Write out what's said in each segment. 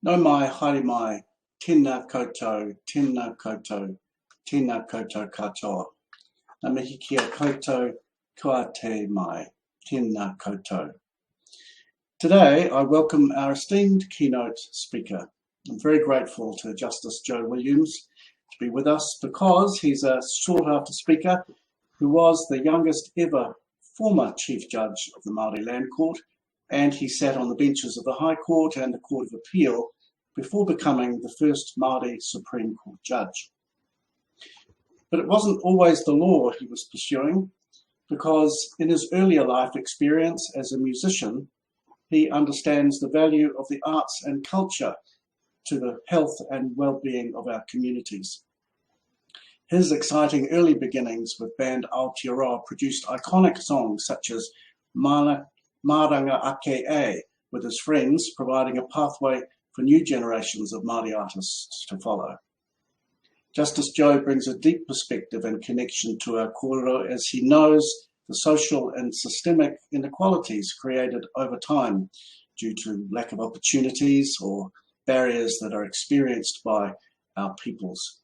No mai, haere mai, tēnā koutou, tēnā koutou, tēnā koutou katoa. Ngā mihi kia koutou, kua te mai, tēnā koutou. Today, I welcome our esteemed keynote speaker. I'm very grateful to Justice Joe Williams to be with us because he's a sought-after speaker who was the youngest ever former Chief Judge of the Māori Land Court, and he sat on the benches of the High Court and the Court of Appeal before becoming the first Māori Supreme Court judge. But it wasn't always the law he was pursuing, because in his earlier life experience as a musician, he understands the value of the arts and culture to the health and well-being of our communities. His exciting early beginnings with band Aotearoa produced iconic songs such as Maranga Ake A, with his friends providing a pathway for new generations of Māori artists to follow. Justice Joe brings a deep perspective and connection to our kōrero as he knows the social and systemic inequalities created over time due to lack of opportunities or barriers that are experienced by our peoples.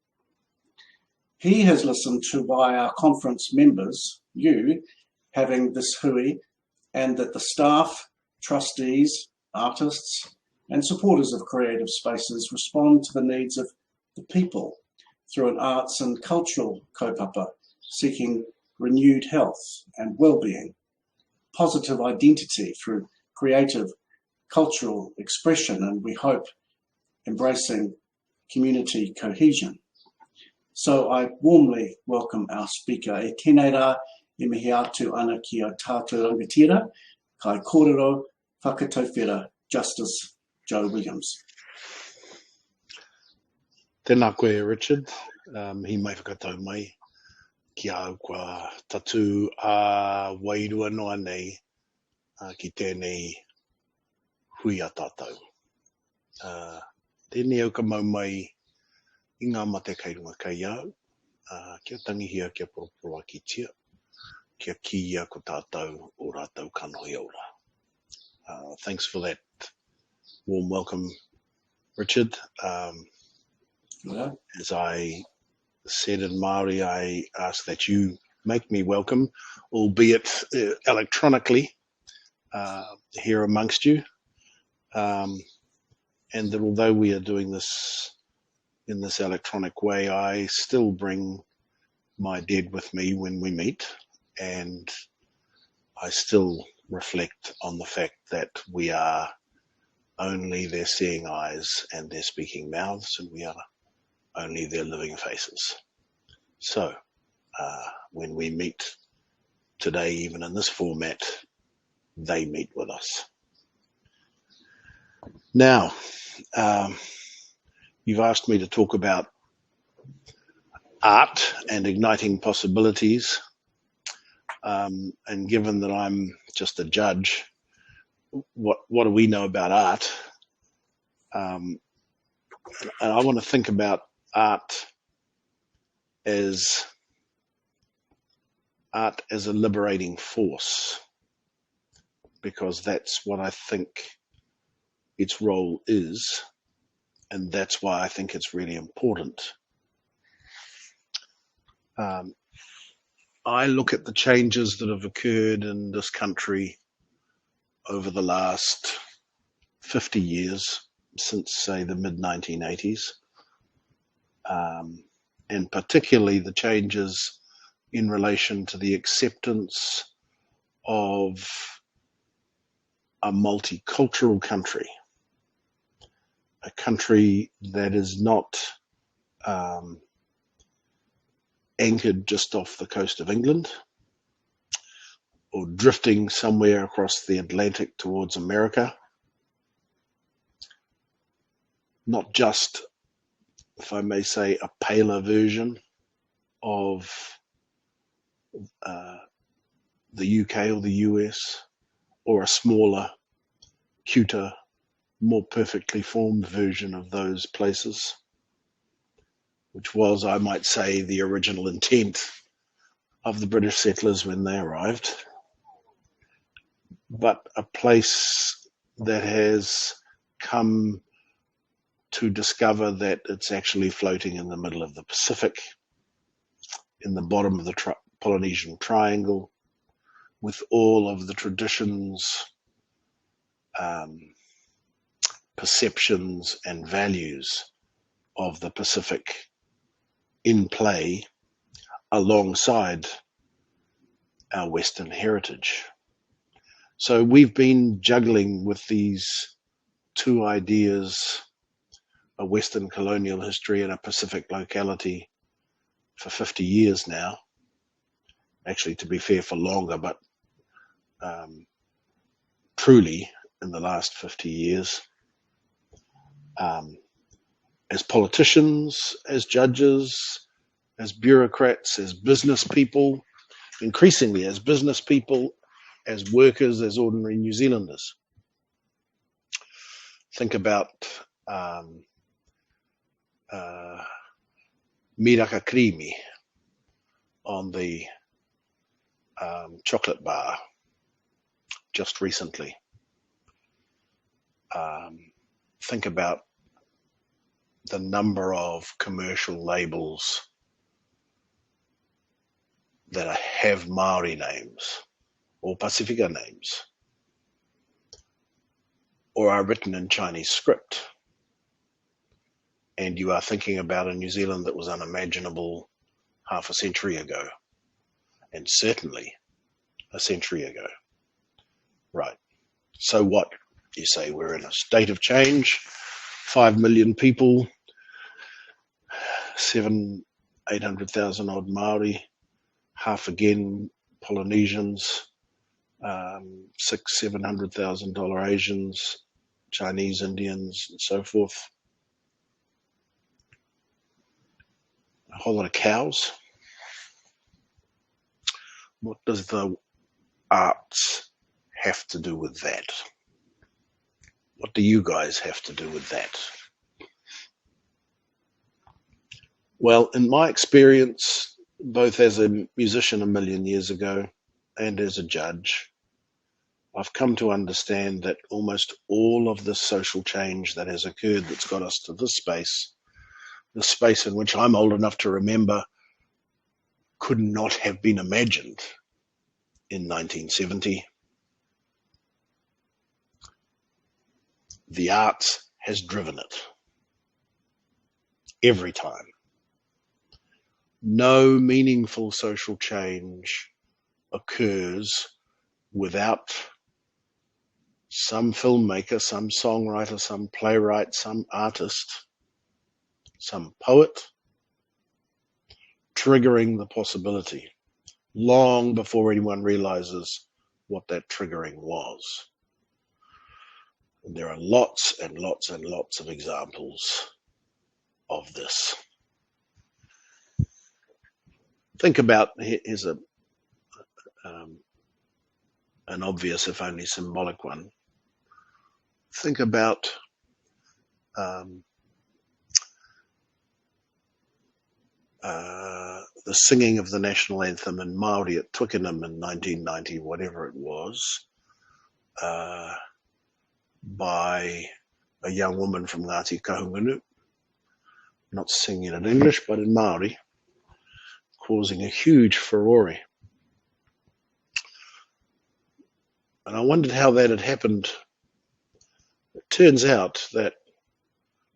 He has listened to why our conference members, you, having this hui, and that the staff, trustees, artists, and supporters of creative spaces respond to the needs of the people through an arts and cultural kaupapa, seeking renewed health and well-being, positive identity through creative cultural expression, and we hope embracing community cohesion. So I warmly welcome our speaker. E tēnei rā, e mihi atu ana ki a tātou rangatira, kai kōrero whakatauwhera, Justice Joe Williams. Tēnā koe, Richard. Hi mai whakatau mai ki au kua tatu a wairua noa nei ki tēnei hui a tātou. Tēnei au ka mau mai I ngā mate kairunga kai au, kia tangihia kia poroporoa ki tia, kia kia ko tātou o rātou kanohi aura. Thanks for that warm welcome, Richard. As I said in Māori, I ask that you make me welcome, albeit electronically, here amongst you. And that although we are doing this in this electronic way, I still bring my dead with me when we meet, and I still reflect on the fact that we are only their seeing eyes and their speaking mouths, and we are only their living faces. So, when we meet today, even in this format, they meet with us. Now, you've asked me to talk about art and igniting possibilities, and given that I'm just a judge, what do we know about art? And I want to think about art as a liberating force, because that's what I think its role is. And that's why I think it's really important. I look at the changes that have occurred in this country over the last 50 years, since, say, the mid-1980s, and particularly the changes in relation to the acceptance of a multicultural country. A country that is not anchored just off the coast of England or drifting somewhere across the Atlantic towards America. Not just, if I may say, a paler version of the UK or the US, or a smaller, cuter, more perfectly formed version of those places, which was, I might say, the original intent of the British settlers when they arrived, but a place that has come to discover that it's actually floating in the middle of the Pacific, in the bottom of the Polynesian Triangle, with all of the traditions, perceptions and values of the Pacific in play alongside our Western heritage. So we've been juggling with these two ideas, a Western colonial history and a Pacific locality, for 50 years now. Actually, to be fair, for longer, but truly in the last 50 years. As politicians, as judges, as bureaucrats, as business people, increasingly as business people, as workers, as ordinary New Zealanders. Think about miraka creamy on the chocolate bar just recently. Think about the number of commercial labels that have Maori names or Pasifika names, or are written in Chinese script. And you are thinking about a New Zealand that was unimaginable half a century ago, and certainly a century ago. Right. So what? You say we're in a state of change, 5 million people, 800,000 odd Maori, half again Polynesians, $700,000 Asians, Chinese, Indians, and so forth. A whole lot of cows. What does the arts have to do with that? What do you guys have to do with that? Well, in my experience, both as a musician a million years ago and as a judge, I've come to understand that almost all of the social change that has occurred that's got us to this space, the space in which I'm old enough to remember, could not have been imagined in 1970. The arts has driven it every time. No meaningful social change occurs without some filmmaker, some songwriter, some playwright, some artist, some poet triggering the possibility long before anyone realizes what that triggering was. And there are lots and lots and lots of examples of this. Think about, here's an obvious, if only symbolic one. Think about the singing of the national anthem in Māori at Twickenham in 1990, whatever it was, by a young woman from Ngāti Kahungunu, not singing in English, but in Māori, causing a huge furore. And I wondered how that had happened. It turns out that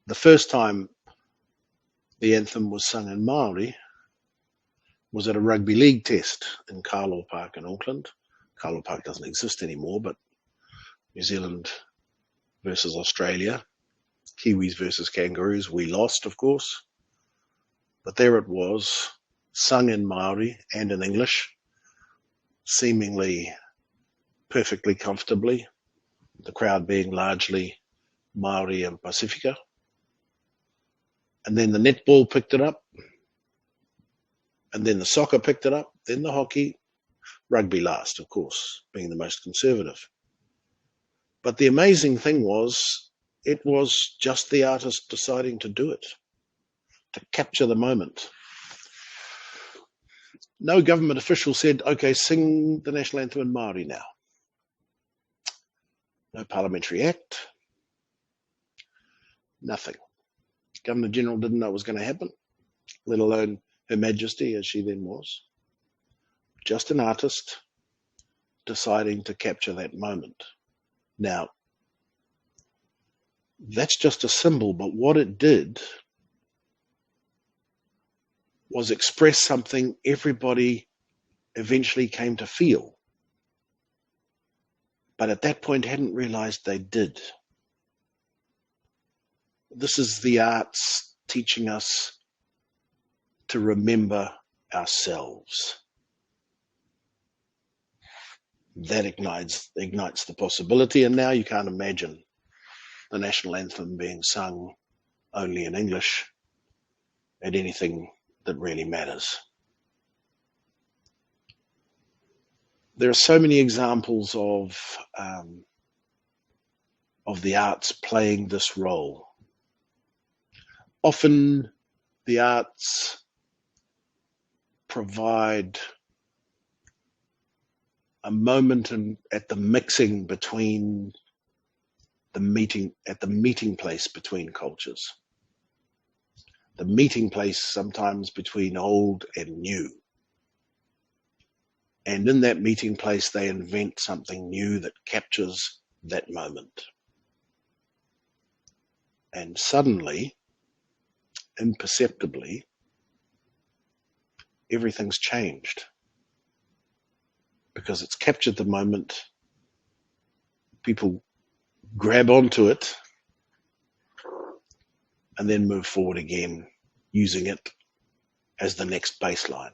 the first time the anthem was sung in Māori was at a rugby league test in Carlaw Park in Auckland. Carlaw Park doesn't exist anymore, but New Zealand versus Australia, Kiwis versus Kangaroos, we lost, of course. But there it was, sung in Māori and in English, seemingly perfectly comfortably, the crowd being largely Māori and Pasifika. And then the netball picked it up, and then the soccer picked it up, then the hockey, rugby last, of course, being the most conservative. But the amazing thing was, it was just the artist deciding to do it, to capture the moment. No government official said, okay, sing the national anthem in Māori now. No parliamentary act. Nothing. Governor-General didn't know it was going to happen, let alone Her Majesty, as she then was. Just an artist deciding to capture that moment. Now, that's just a symbol, but what it did was express something everybody eventually came to feel, but at that point hadn't realized they did. This is the arts teaching us to remember ourselves. That ignites the possibility, and now you can't imagine the national anthem being sung only in English at anything that really matters. There are so many examples of the arts playing this role. Often the arts provide a moment at the mixing between the meeting place between cultures. The meeting place sometimes between old and new. And in that meeting place, they invent something new that captures that moment. And suddenly, imperceptibly, everything's changed. Because it's captured the moment, people grab onto it and then move forward again, using it as the next baseline.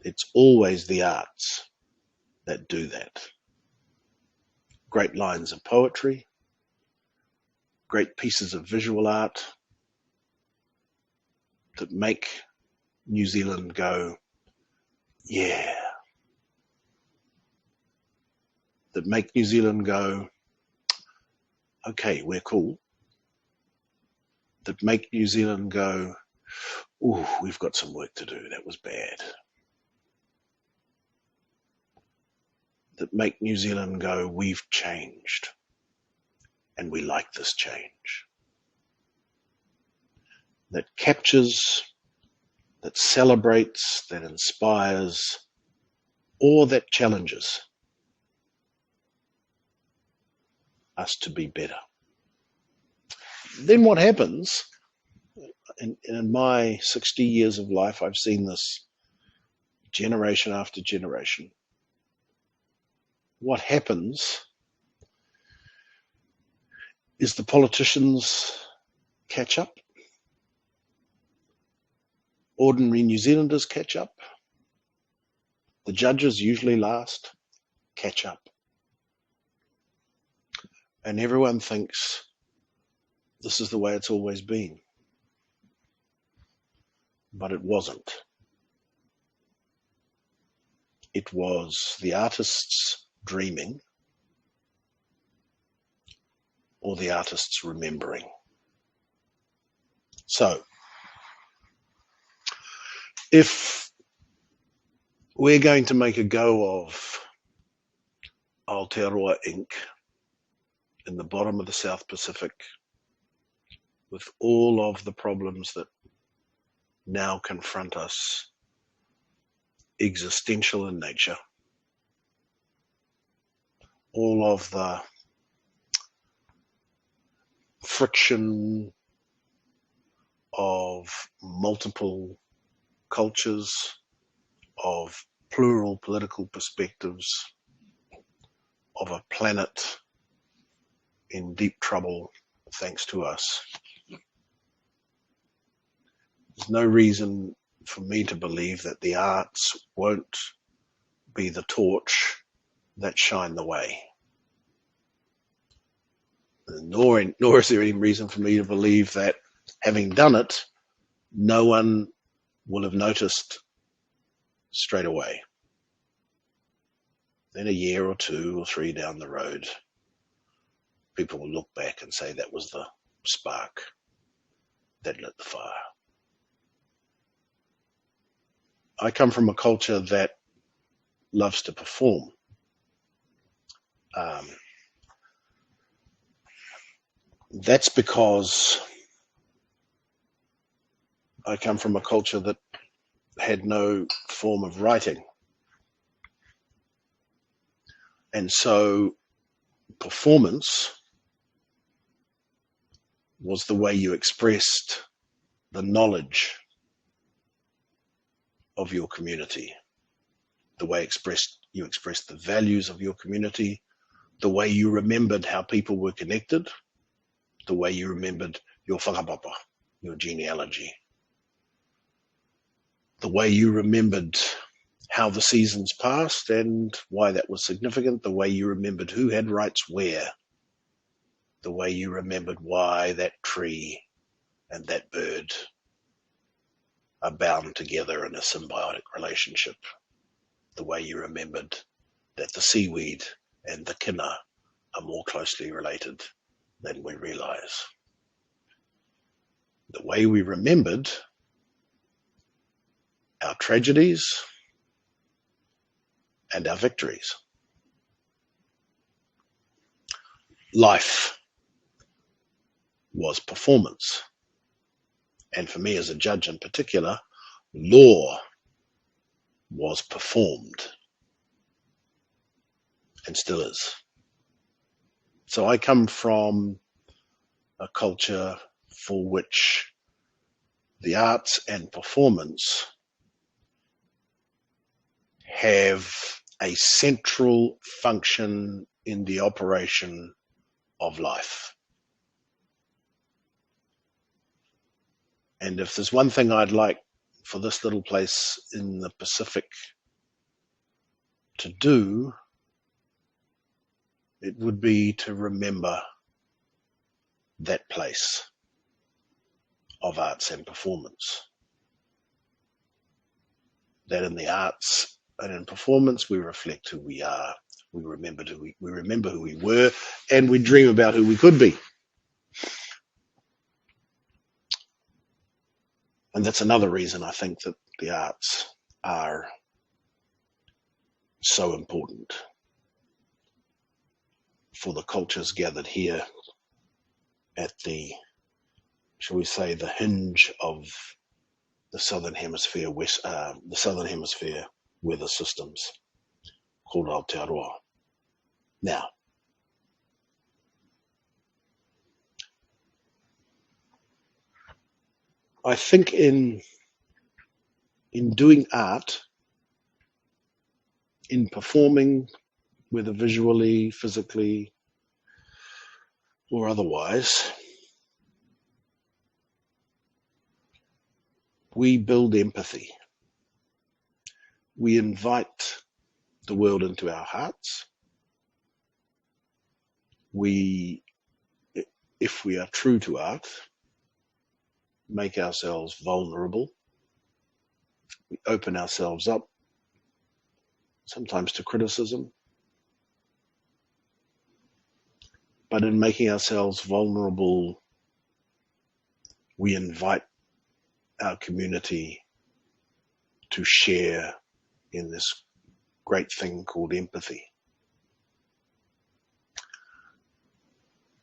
It's always the arts that do that. Great lines of poetry, great pieces of visual art that make New Zealand go, yeah. That make New Zealand go, okay, we're cool. That make New Zealand go, ooh, we've got some work to do, that was bad. That make New Zealand go, we've changed, and we like this change. That captures, that celebrates, that inspires, or that challenges us to be better. Then what happens, in my 60 years of life, I've seen this generation after generation. What happens is the politicians catch up. Ordinary New Zealanders catch up. The judges, usually last, catch up. And everyone thinks this is the way it's always been. But it wasn't. It was the artists dreaming or the artists remembering. So, if we're going to make a go of Aotearoa Inc. in the bottom of the South Pacific, with all of the problems that now confront us, existential in nature, all of the friction of multiple cultures, of plural political perspectives, of a planet in deep trouble thanks to us. There's no reason for me to believe that the arts won't be the torch that shine the way. Nor is there any reason for me to believe that, having done it, no one will have noticed straight away. Then a year or 2 or 3 down the road, people will look back and say that was the spark that lit the fire. I come from a culture that loves to perform. That's because I come from a culture that had no form of writing. And so performance was the way you expressed the knowledge of your community, the way you expressed the values of your community, the way you remembered how people were connected, the way you remembered your whakapapa, your genealogy, the way you remembered how the seasons passed and why that was significant, the way you remembered who had rights where, the way you remembered why that tree and that bird are bound together in a symbiotic relationship, the way you remembered that the seaweed and the kina are more closely related than we realize. The way we remembered our tragedies and our victories. Life was performance. And for me as a judge in particular, law was performed and still is. So I come from a culture for which the arts and performance have a central function in the operation of life. And if there's one thing I'd like for this little place in the Pacific to do, it would be to remember that place of arts and performance. That in the arts and in performance, we reflect who we are. We remember who we were, and we dream about who we could be. And that's another reason I think that the arts are so important for the cultures gathered here at the, shall we say, the hinge of the Southern Hemisphere weather systems called Aotearoa. Now, I think in doing art, in performing, whether visually, physically, or otherwise, we build empathy. We invite the world into our hearts. We, if we are true to art, make ourselves vulnerable. We open ourselves up, sometimes to criticism. But in making ourselves vulnerable, we invite our community to share in this great thing called empathy.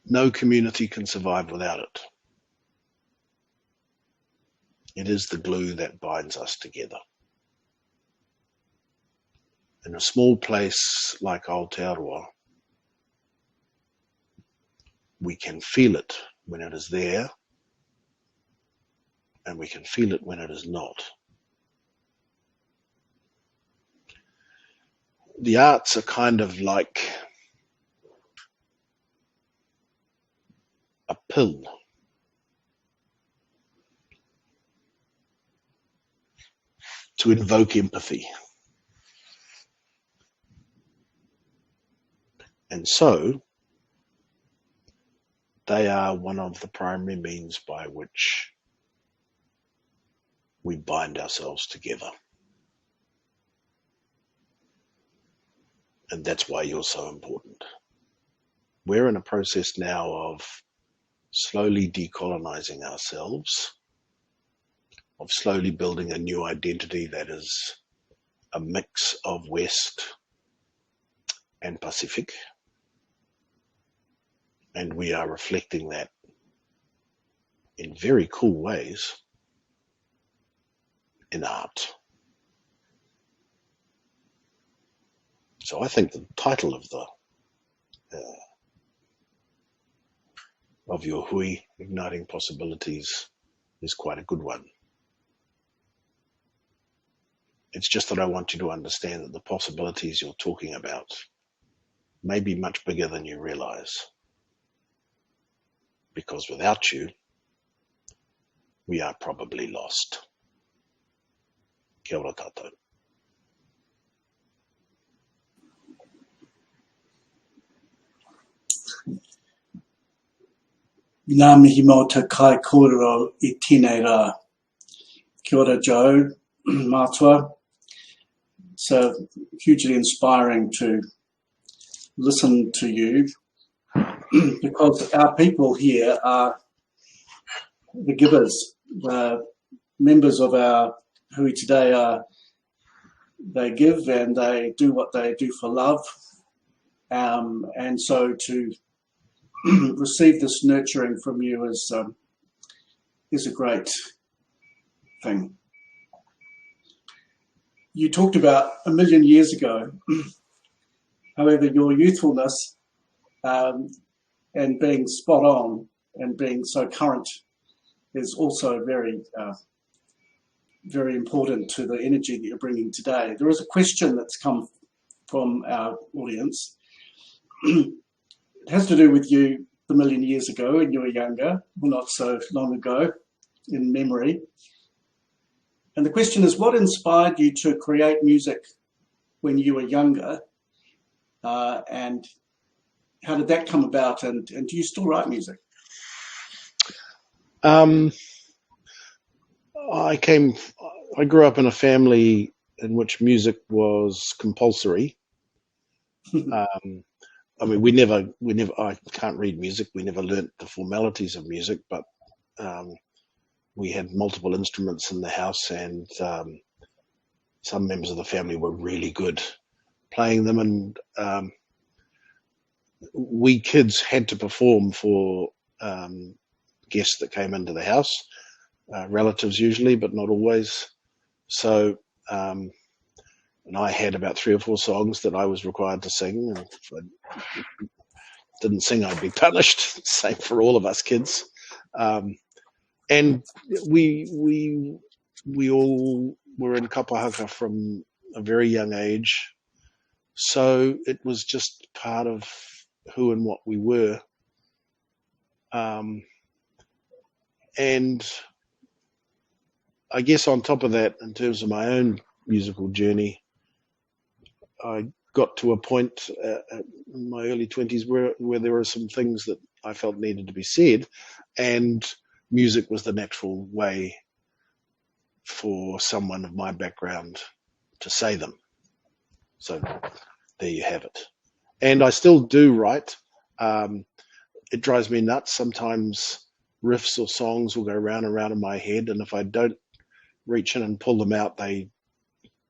No community can survive without it. It is the glue that binds us together. In a small place like Aotearoa, we can feel it when it is there, and we can feel it when it is not. The arts are kind of like a pill. To invoke empathy. And so, they are one of the primary means by which we bind ourselves together. And that's why you're so important. We're in a process now of slowly decolonizing ourselves, of slowly building a new identity that is a mix of West and Pacific. And we are reflecting that in very cool ways in art. So I think the title of your hui, Igniting Possibilities, is quite a good one. It's just that I want you to understand that the possibilities you're talking about may be much bigger than you realize. Because without you, we are probably lost. Kia ora tātou. Ngā mihi mō te kai kōrero I tēnei rā. Kia ora, Joe, mātua. It's hugely inspiring to listen to you because our people here are the givers. The members of our hui today they give and they do what they do for love. And so to receive this nurturing from you is a great thing. You talked about 1 million years ago. However, your youthfulness and being spot on and being so current is also very, very important to the energy that you're bringing today. There is a question that's come from our audience. It has to do with you 1 million years ago when you were younger, well, not so long ago in memory. And the question is, what inspired you to create music when you were younger? And how did that come about? And do you still write music? I grew up in a family in which music was compulsory. I mean, we never, I can't read music. We never learnt the formalities of music, but we had multiple instruments in the house, and some members of the family were really good playing them. And we kids had to perform for guests that came into the house, relatives usually, but not always. So, and I had about 3 or 4 songs that I was required to sing. And if I didn't sing, I'd be punished. Same for all of us kids. And we all were in kapahaka from a very young age. So it was just part of who and what we were. And I guess on top of that, in terms of my own musical journey, I got to a point in my early 20s where there were some things that I felt needed to be said, and music was the natural way for someone of my background to say them. So there you have it. And I still do write. It drives me nuts. Sometimes riffs or songs will go round and round in my head, and if I don't reach in and pull them out, they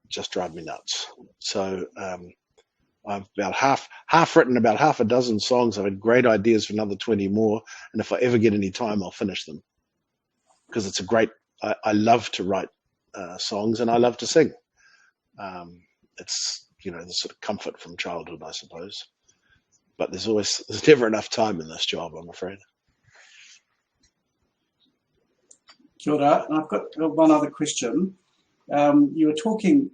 just drive me nuts. So I've about half written about half a dozen songs. I've had great ideas for another 20 more, and if I ever get any time, I'll finish them, because it's a great, I love to write songs, and I love to sing. It's, you know, the sort of comfort from childhood, I suppose. But there's never enough time in this job, I'm afraid. Kia ora. And I've got one other question. You were talking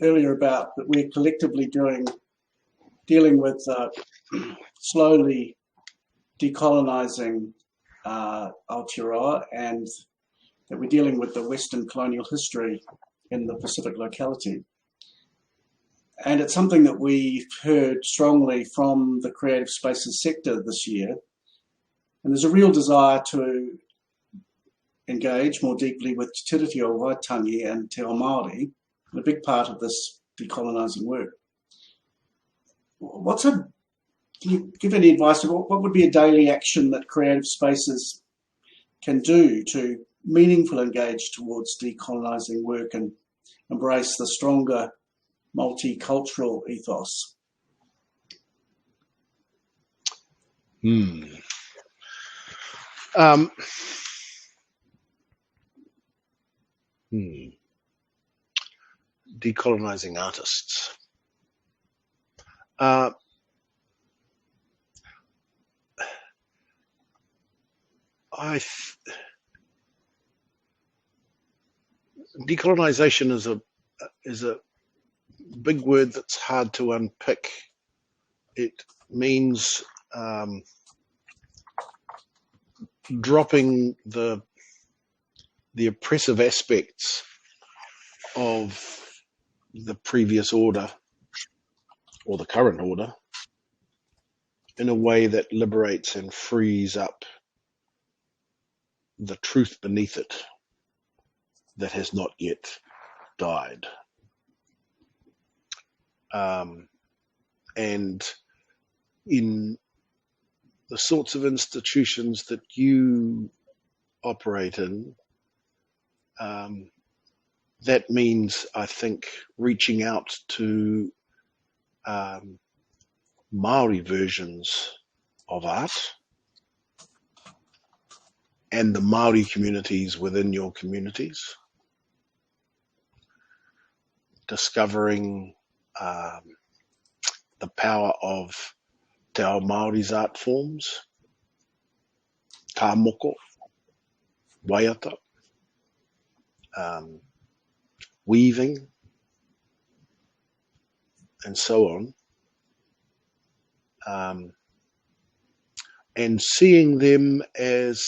earlier about that we're collectively dealing with slowly decolonizing Aotearoa, and that we're dealing with the Western colonial history in the Pacific locality. And it's something that we've heard strongly from the creative spaces sector this year. And there's a real desire to engage more deeply with Te Tiriti o Waitangi and Te Ao Māori, and a big part of this decolonising work. Can you give any advice of what would be a daily action that creative spaces can do to meaningfully engage towards decolonising work and embrace the stronger multicultural ethos? Hmm. Um, Decolonizing artists. Decolonization is a big word that's hard to unpick. It means dropping the oppressive aspects of the previous order or the current order in a way that liberates and frees up the truth beneath it that has not yet died. And in the sorts of institutions that you operate in, that means, I think, reaching out to Maori versions of art and the Maori communities within your communities, discovering the power of Te Ao Māori's art forms, ka moko, waiata, weaving, and so on, and seeing them as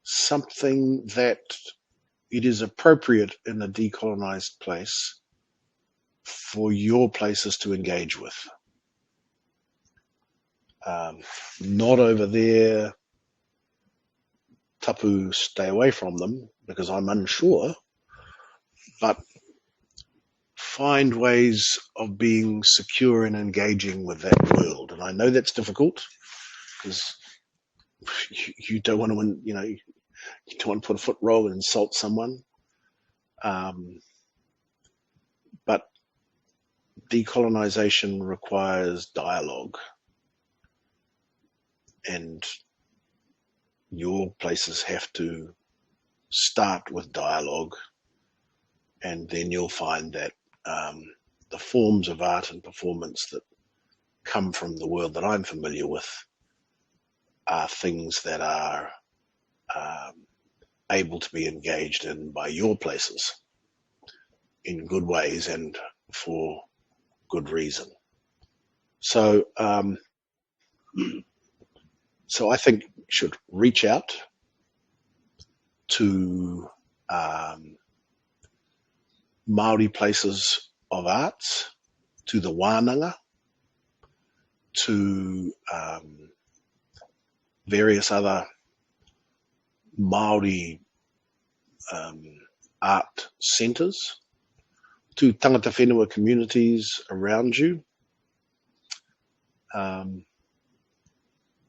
something that it is appropriate in a decolonized place for your places to engage with. Not over there, tapu, stay away from them because I'm unsure, but find ways of being secure and engaging with that world. And I know that's difficult because you don't want to, you don't want to put a foot wrong and insult someone. But decolonization requires dialogue, and your places have to start with dialogue, and then you'll find that the forms of art and performance that come from the world that I'm familiar with are things that are able to be engaged in by your places in good ways and for good reason. So, so I think you should reach out to Māori places of arts, to the wānanga, to various other Māori art centres, to tangata whenua communities around you,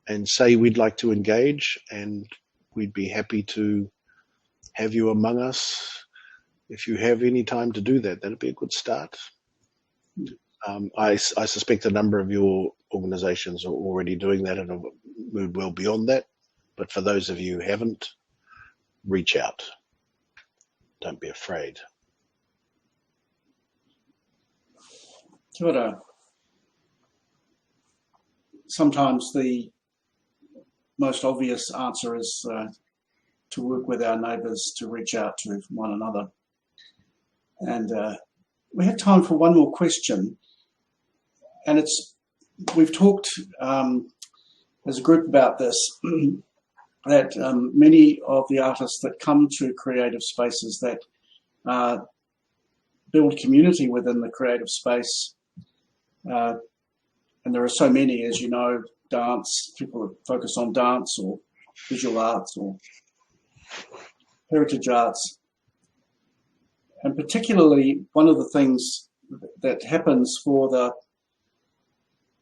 and say we'd like to engage and we'd be happy to have you among us. If you have any time to do that, that'd be a good start. I suspect a number of your organisations are already doing that and have moved well beyond that. But for those of you who haven't, reach out. Don't be afraid. Kia ora. Sometimes the most obvious answer is to work with our neighbours to reach out to one another. And we have time for one more question. And we've talked as a group about this, that many of the artists that come to creative spaces that build community within the creative space, and there are so many, as you know, dance, people that focus on dance or visual arts or heritage arts. And particularly one of the things that happens that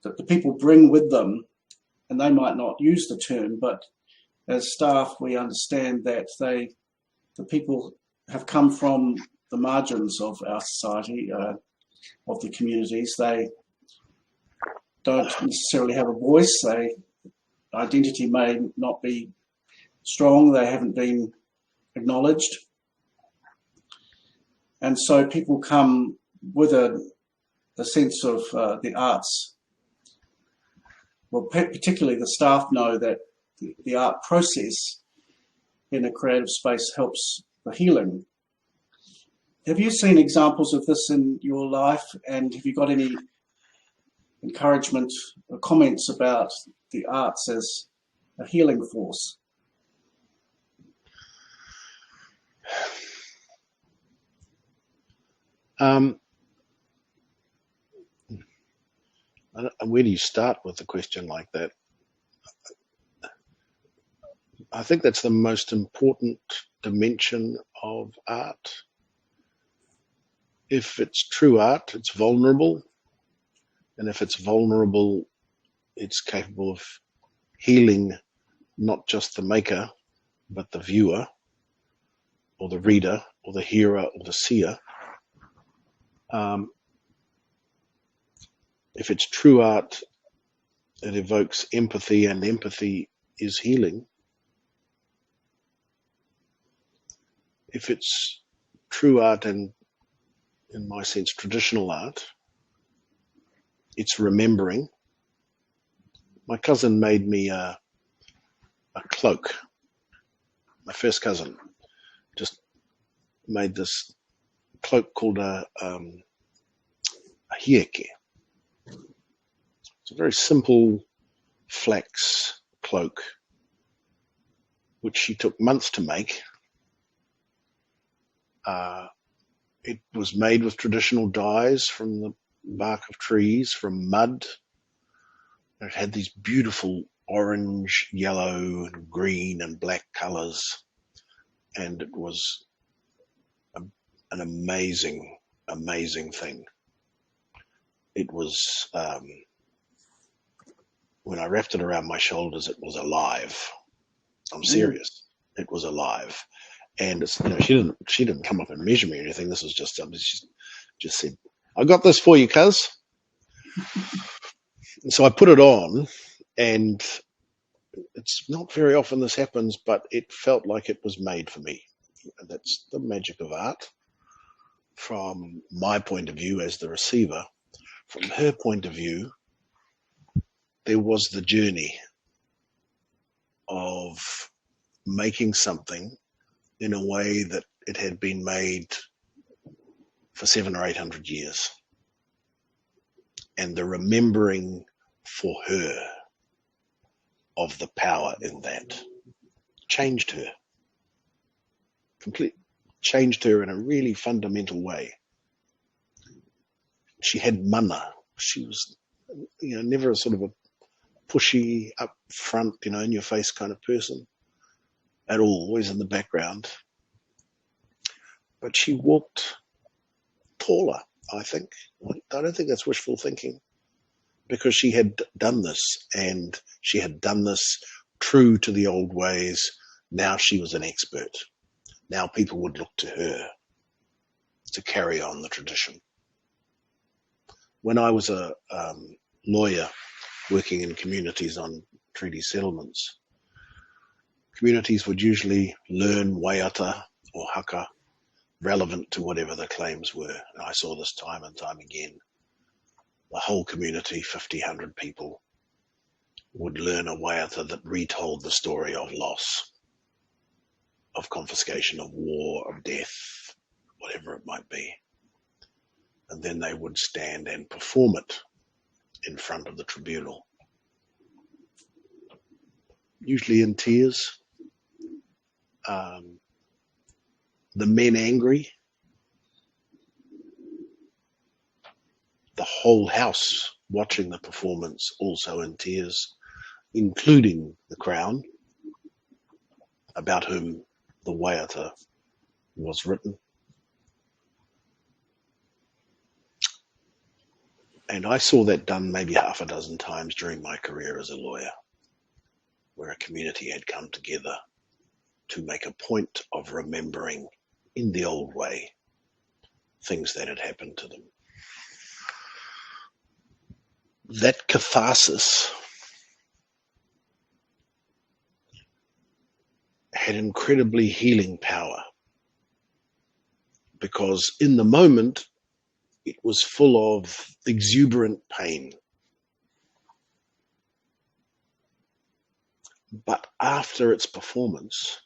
the people bring with them, and they might not use the term, but as staff we understand that the people have come from the margins of our society, of the communities. They don't necessarily have a voice. identity may not be strong, they haven't been acknowledged. And so people come with a sense of the arts. Well, particularly the staff know that the art process in a creative space helps the healing. Have you seen examples of this in your life, and have you got any encouragement or comments about the arts as a healing force? Where do you start with a question like that? I think that's the most important dimension of art. If it's true art, it's vulnerable. And if it's vulnerable, it's capable of healing not just the maker, but the viewer, or the reader, or the hearer, or the seer. If it's true art, it evokes empathy, and empathy is healing. If it's true art, and in my sense, traditional art, it's remembering. My cousin made me a cloak. My first cousin just made this cloak called a hieke. It's a very simple flax cloak, which she took months to make. It was made with traditional dyes from the bark of trees, from mud. It had these beautiful orange, yellow, and green and black colors, and it was an amazing, amazing thing. It was, when I wrapped it around my shoulders, it was alive. I'm serious. It was alive. And it's, she didn't come up and measure me or anything. This was just something she just said, "I got this for you, cuz." So I put it on, and it's not very often this happens, but it felt like it was made for me. That's the magic of art. From my point of view as the receiver, from her point of view, there was the journey of making something in a way that it had been made for 700 or 800 years. And the remembering for her of the power in that changed her. Changed her in a really fundamental way. She had mana. She was, never a sort of a pushy, up front, in your face kind of person at all, always in the background. But she walked taller, I think. I don't think that's wishful thinking, because she had done this, and she had done this true to the old ways. Now she was an expert. Now people would look to her to carry on the tradition. When I was a lawyer working in communities on treaty settlements, communities would usually learn waiata or haka relevant to whatever the claims were. And I saw this time and time again. The whole community, 50, 100 people, would learn a waiata that retold the story of loss, of confiscation, of war, of death, whatever it might be. And then they would stand and perform it in front of the tribunal, usually in tears. The men angry, the whole house watching the performance also in tears, including the Crown, about whom the waiata was written. And I saw that done maybe half a dozen times during my career as a lawyer, where a community had come together to make a point of remembering in the old way things that had happened to them. That catharsis had incredibly healing power, because in the moment it was full of exuberant pain. But after its performance,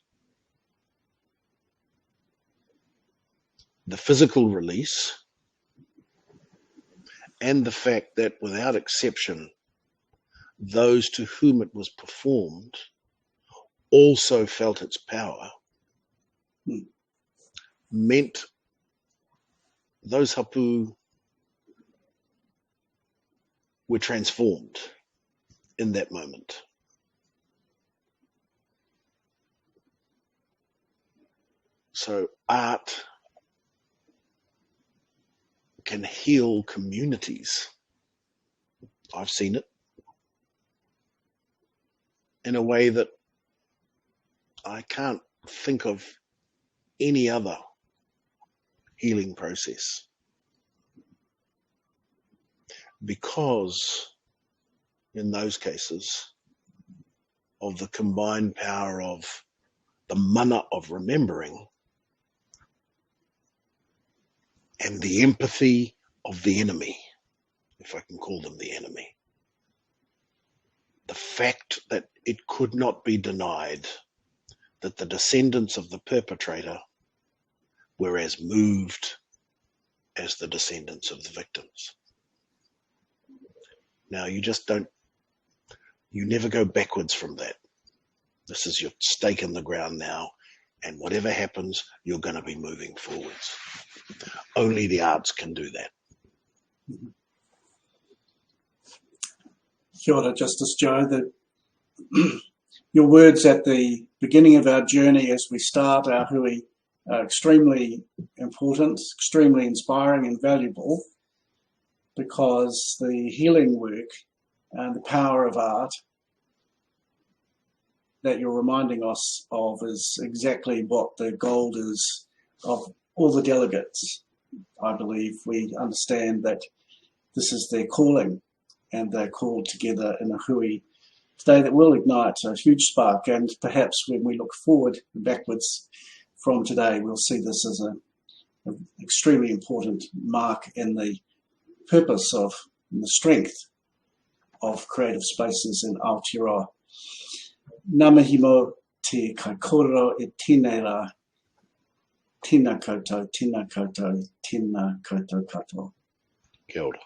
the physical release and the fact that without exception, those to whom it was performed also felt its power, meant those hapu were transformed in that moment. So art can heal communities. I've seen it in a way that I can't think of any other healing process, because in those cases of the combined power of the mana of remembering and the empathy of the enemy, if I can call them the enemy. The fact that it could not be denied that the descendants of the perpetrator were as moved as the descendants of the victims. Now, you never go backwards from that. This is your stake in the ground now, and whatever happens, you're going to be moving forwards. Only the arts can do that. Kia ora, Justice Joe. Your words at the beginning of our journey as we start our hui are extremely important, extremely inspiring and valuable, because the healing work and the power of art that you're reminding us of is exactly what the goal is of all the delegates. I believe we understand that this is their calling, and they're called together in a hui today that will ignite a huge spark. And perhaps when we look forward and backwards from today, we'll see this as an extremely important mark in the purpose of and the strength of creative spaces in Aotearoa. Ngā mihi mō te kaikōrero e tēnei rā. Tēnā koutou, tēnā koutou, tēnā koutou katoa. Kia ora.